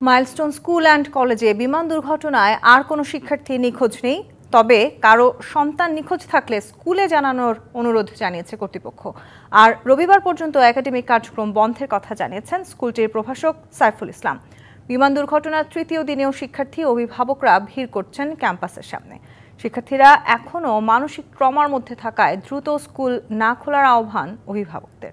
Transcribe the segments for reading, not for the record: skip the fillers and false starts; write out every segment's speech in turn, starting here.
Milestone school and কলেজে বিমান দুর্ঘটনায় আর কোনো শিক্ষার্থী নিখোঁজ নেই। তবে কারো সন্তান নিখোঁজ থাকলে স্কুলে জানানোর অনুরোধ জানিয়েছে কর্তৃপক্ষ। আর রবিবার পর্যন্ত একাডেমিক কার্যক্রম বন্ধের কথা জানিয়েছেন স্কুলটির প্রভাষক সাইফুল ইসলাম। বিমান দুর্ঘটনার তৃতীয় দিনেও শিক্ষার্থী অভিভাবকরা ভিড় করছেন ক্যাম্পাসের সামনে। শিক্ষার্থীরা এখনও মানসিক ট্রমার মধ্যে থাকায় দ্রুত স্কুল না খোলার আহ্বান অভিভাবকদের।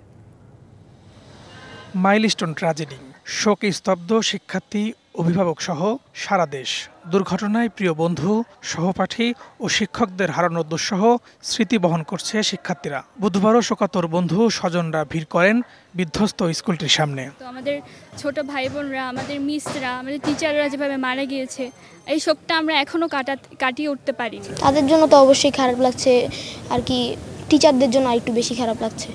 মাইলস্টোন ট্র্যাজেডি, শোকে স্তব্ধ শিক্ষার্থী, অভিভাবক সহ সারা দেশ। দুর্ঘটনায় প্রিয় বন্ধু, সহপাঠী ও শিক্ষকদের হারানোর দুঃসহ স্মৃতি বহন করছে শিক্ষার্থীরা। বুধবারও শোকাতুর বন্ধু স্বজনরা ভিড় করেন বিধ্বস্ত স্কুলটির সামনে। তো আমাদের ছোট ভাই বোনরা, আমাদের মিসরা, আমাদের টিচাররা যেভাবে মারা গিয়েছে, এই শোকটা আমরা এখনো কাটিয়ে উঠতে পারিনি। তাদের জন্য তো অবশ্যই খারাপ লাগছে, আর কি টিচারদের জন্য আরেকটু বেশি খারাপ লাগছে।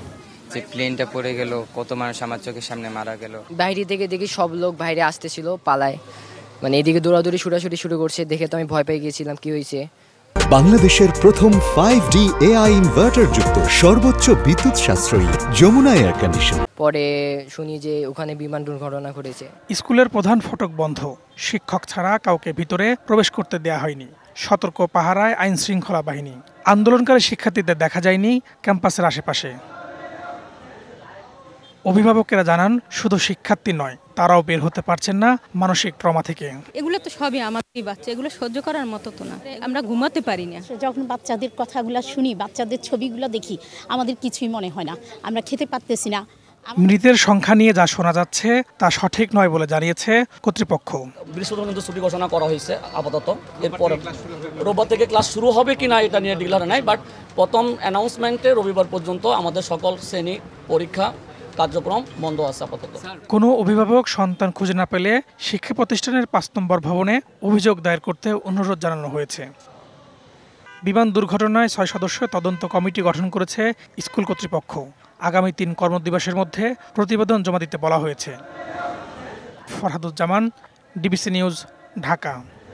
যে প্লেনটা পড়ে গেল, কত মানুষ আমার চোখের সামনে মারা গেল। বাইরে থেকে দেখি সব লোক বাইরে আসতেছিল পালায়, মানে এদিকে দৌড়াদৌড়ি ছুটাছুটি শুরু করছে। দেখে তো আমি ভয় পেয়ে গিয়েছিলাম কি হয়েছে। বাংলাদেশের প্রথম 5D AI ইনভার্টার যুক্ত সর্বোচ্চ বিদ্যুৎ সাশ্রয়ী যমুনা এয়ার কন্ডিশন। পরে শুনি যে ওখানে বিমান দুর্ঘটনা ঘটেছে। স্কুলের প্রধান ফটক বন্ধ, শিক্ষক ছাড়া কাউকে ভিতরে প্রবেশ করতে দেয়া হয়নি। সতর্ক পাহারায় আইন শৃঙ্খলা বাহিনী। আন্দোলনকারী শিক্ষার্থীদের দেখা যায়নি ক্যাম্পাসের আশেপাশে। অভিভাবকেরা জানান, শুধু শিক্ষার্থী নয়, তারাও বের হতে পারছেন না মানসিক ট্রমা থেকে। এগুলো তো সবই আমাদেরই বাচ্চা, এগুলো সহ্য করার মতো তো না। আমরা ঘুমাতে পারি না। যখন বাচ্চাদের কথাগুলো শুনি, বাচ্চাদের ছবিগুলো দেখি, আমাদের কিছুই মনে হয় না, আমরা খেতে পারতেছি না। মৃতের সংখ্যা নিয়ে যা শোনা যাচ্ছে তা সঠিক নয় বলে জানিয়েছে কর্তৃপক্ষ। বৃহস্পতিবার পর্যন্ত ছুটি ঘোষণা করা হয়েছে আপাতত। এরপর রোববার থেকে ক্লাস শুরু হবে কিনা এটা নিয়ে ডিক্লার নাই, বাট প্রথম অ্যানাউন্সমেন্টে রবিবার পর্যন্ত আমাদের সকল শ্রেণী পরীক্ষা কার্যক্রম বন্ধ আছে আপাতত। কোনো অভিভাবক সন্তান খুঁজে না পেলে শিক্ষা প্রতিষ্ঠানের 5 নম্বর ভবনে অভিযোগ দায়ের করতে অনুরোধ জানানো হয়েছে। বিমান দুর্ঘটনায় 6 সদস্য তদন্ত কমিটি গঠন করেছে স্কুল কর্তৃপক্ষ। আগামী 3 কর্মদিবসের মধ্যে প্রতিবেদন জমা দিতে বলা হয়েছে। Farhaduzzaman, DBC news, Dhaka.